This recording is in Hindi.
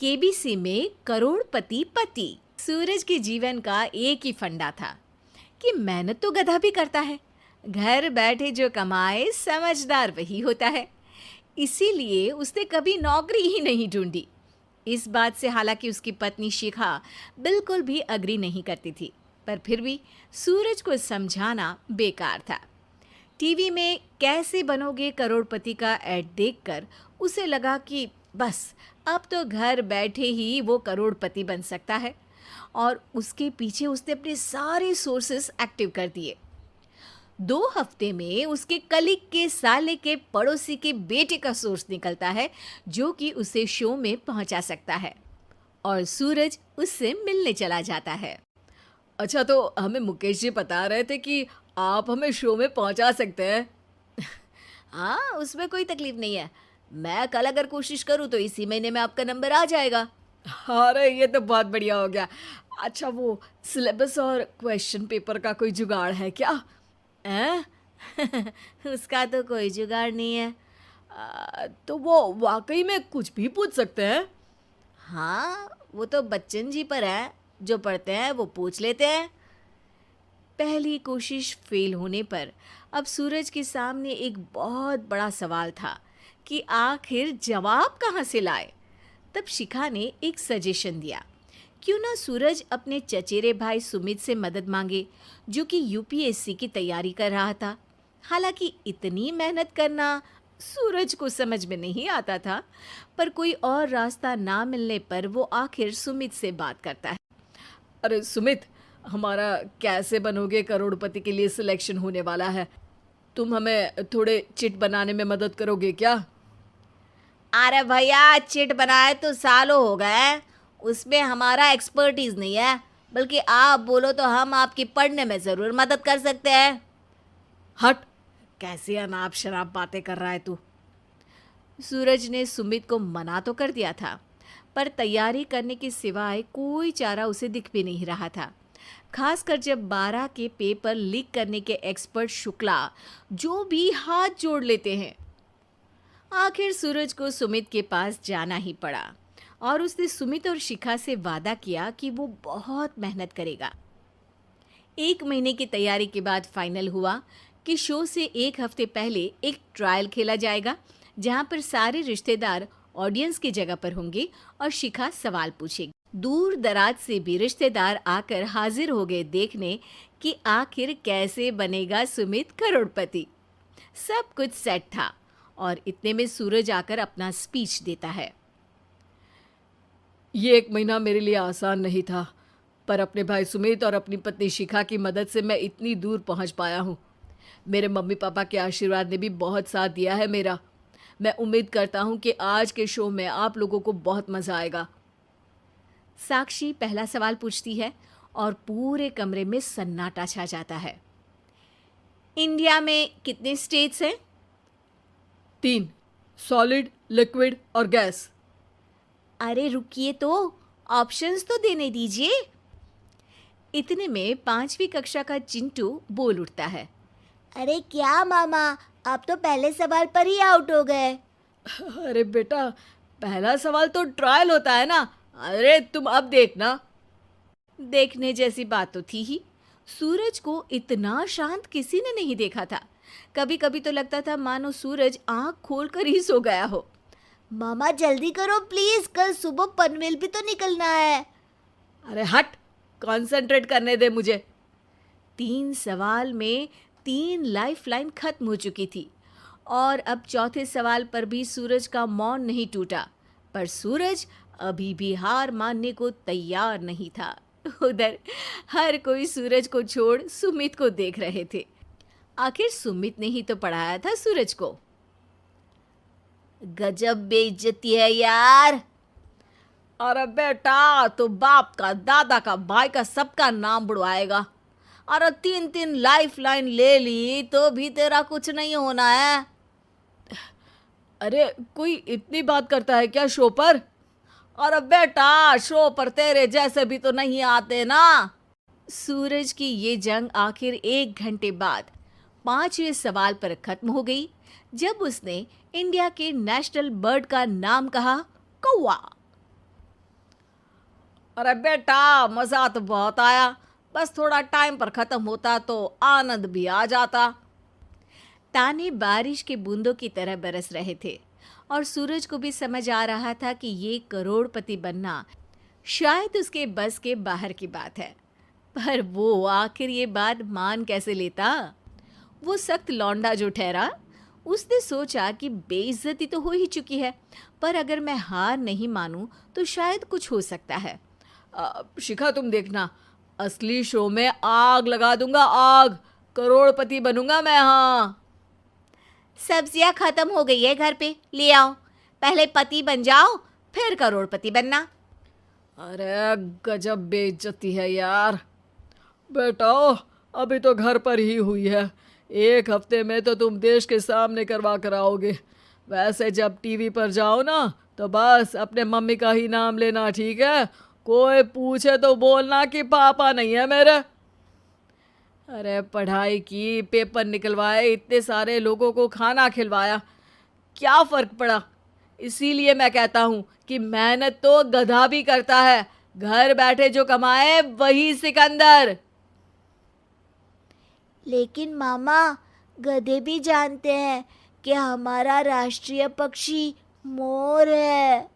केबीसी में करोड़पति पति। सूरज के जीवन का एक ही फंडा था कि मेहनत तो गधा भी करता है, घर बैठे जो कमाए समझदार वही होता है। इसीलिए उसने कभी नौकरी ही नहीं ढूंढी। इस बात से हालांकि उसकी पत्नी शिखा बिल्कुल भी अग्री नहीं करती थी, पर फिर भी सूरज को समझाना बेकार था। टीवी में कैसे बनोगे करोड़पति का ऐड देखकर उसे लगा कि बस अब तो घर बैठे ही वो करोड़पति बन सकता है, और उसके पीछे उसने अपने सारे सोर्सेस एक्टिव कर दिए। 2 हफ्ते में उसके कलीग के साले के पड़ोसी के बेटे का सोर्स निकलता है जो कि उसे शो में पहुंचा सकता है, और सूरज उससे मिलने चला जाता है। अच्छा, तो हमें मुकेश जी बता रहे थे कि आप हमें शो में पहुंचा सकते हैं। हाँ, उसमें कोई तकलीफ नहीं है। मैं कल अगर कोशिश करूँ तो इसी महीने में आपका नंबर आ जाएगा। अरे ये तो बहुत बढ़िया हो गया। अच्छा, वो सिलेबस और क्वेश्चन पेपर का कोई जुगाड़ है क्या? हैं? उसका तो कोई जुगाड़ नहीं है। तो वो वाकई में कुछ भी पूछ सकते हैं? हाँ, वो तो बच्चन जी पर है, जो पढ़ते हैं वो पूछ लेते हैं। पहली कोशिश फेल होने पर अब सूरज के सामने एक बहुत बड़ा सवाल था कि आखिर जवाब कहाँ से लाए। तब शिखा ने एक सजेशन दिया, क्यों ना सूरज अपने चचेरे भाई सुमित से मदद मांगे, जो कि यूपीएससी की तैयारी कर रहा था। हालांकि इतनी मेहनत करना सूरज को समझ में नहीं आता था, पर कोई और रास्ता ना मिलने पर वो आखिर सुमित से बात करता है। अरे सुमित, हमारा कैसे बनोगे करोड़पति के लिए सिलेक्शन होने वाला है। तुम हमें थोड़े चिट बनाने में मदद करोगे क्या? अरे भैया, चिट बनाए तो सालों हो गए, उसमें हमारा एक्सपर्टीज नहीं है, बल्कि आप बोलो तो हम आपकी पढ़ने में ज़रूर मदद कर सकते हैं। हट, कैसी अनाप शराब बातें कर रहा है तू। सूरज ने सुमित को मना तो कर दिया था, पर तैयारी करने के सिवाय कोई चारा उसे दिख भी नहीं रहा था। खासकर जब 12 के पेपर लीक करने के एक्सपर्ट शुक्ला जो भी हाथ जोड़ लेते हैं। आखिर सूरज को सुमित के पास जाना ही पड़ा, और उसने सुमित और शिखा से वादा किया कि वो बहुत मेहनत करेगा। 1 महीने की तैयारी के बाद फाइनल हुआ कि शो से 1 हफ्ते पहले एक ट्रायल खेला जाएगा, जहां पर सारे रिश्तेदार ऑडियंस की जगह पर होंगे और शिखा सवाल पूछेगी। दूर दराज से भी रिश्तेदार आकर हाजिर हो गए देखने कि आखिर कैसे बनेगा सुमित करोड़पति। सब कुछ सेट था, और इतने में सूरज आकर अपना स्पीच देता है। ये 1 महीना मेरे लिए आसान नहीं था, पर अपने भाई सुमित और अपनी पत्नी शिखा की मदद से मैं इतनी दूर पहुंच पाया हूँ। मेरे मम्मी पापा के आशीर्वाद ने भी बहुत साथ दिया है मेरा। मैं उम्मीद करता हूँ कि आज के शो में आप लोगों को बहुत मज़ा आएगा। साक्षी पहला सवाल पूछती है और पूरे कमरे में सन्नाटा छा जाता है। इंडिया में कितने स्टेट्स हैं? 3, सॉलिड, लिक्विड और गैस। अरे रुकिए, तो ऑप्शंस तो देने दीजिए। इतने में 5वीं कक्षा का चिंटू बोल उठता है। अरे क्या मामा, आप तो पहले सवाल पर ही आउट हो गए। अरे बेटा, पहला सवाल तो ट्रायल होता है ना। अरे तुम अब देखना। देखने जैसी बात तो थी ही। सूरज को इतना शांत किसी ने नहीं देखा था। कभी कभी तो लगता था मानो सूरज आंख खोलकर ही सो गया हो। मामा जल्दी करो प्लीज, कल सुबह पनवेल भी तो निकलना है। अरे हट, कंसंट्रेट करने दे मुझे। 3 सवाल में 3 लाइफलाइन खत्म हो चुकी थी, और अब चौथे सवाल पर भी सूरज का मौन नहीं टूटा। पर सूरज अभी भी हार मानने को तैयार नहीं था। उधर हर कोई सूरज को छोड़ सुमित को देख रहे थे। आखिर सुमित ने ही तो पढ़ाया था सूरज को। गजब बेइज्जती है यार। अरे बेटा, तो बाप का, दादा का, भाई का, सबका नाम बुड़वाएगा। अरे 3 लाइफलाइन ले ली तो भी तेरा कुछ नहीं होना है। अरे कोई इतनी बात करता है क्या शो पर? अरे बेटा, शो पर तेरे जैसे भी तो नहीं आते ना। सूरज की ये जंग आखिर 1 घंटे बाद 5वें सवाल पर खत्म हो गई, जब उसने इंडिया के नेशनल बर्ड का नाम कहा, कौवा। अरे बेटा, मजा तो बहुत आया, बस थोड़ा टाइम पर खत्म होता तो आनंद भी आ जाता। ताने बारिश के बूंदों की तरह बरस रहे थे और सूरज को भी समझ आ रहा था कि ये करोड़पति बनना शायद उसके बस के बाहर की बात है। पर वो आखिर ये बात मान कैसे लेता? वो सख्त लौंडा जो ठहरा, उसने सोचा कि बेइज्जती तो हो ही चुकी है, पर अगर मैं हार नहीं मानूं तो शायद कुछ हो सकता है। शिखा, तुम देखना, असली शो में आग लगा दूंगा, आग। करोड़पति बनूंगा मैं। हाँ। सब्जियां खत्म हो गई है घर पे, ले आओ। पहले पति बन जाओ, फिर करोड़पति बनना। अरे गजब बेइज्जती है यार। बेटा, अभी तो घर पर ही हुई है, 1 हफ्ते में तो तुम देश के सामने करवा कर आओगे। वैसे जब टीवी पर जाओ ना तो बस अपने मम्मी का ही नाम लेना, ठीक है? कोई पूछे तो बोलना कि पापा नहीं है मेरे। अरे पढ़ाई की, पेपर निकलवाए, इतने सारे लोगों को खाना खिलवाया, क्या फ़र्क पड़ा? इसीलिए मैं कहता हूँ कि मेहनत तो गधा भी करता है, घर बैठे जो कमाए वही सिकंदर। लेकिन मामा, गधे भी जानते हैं कि हमारा राष्ट्रीय पक्षी मोर है।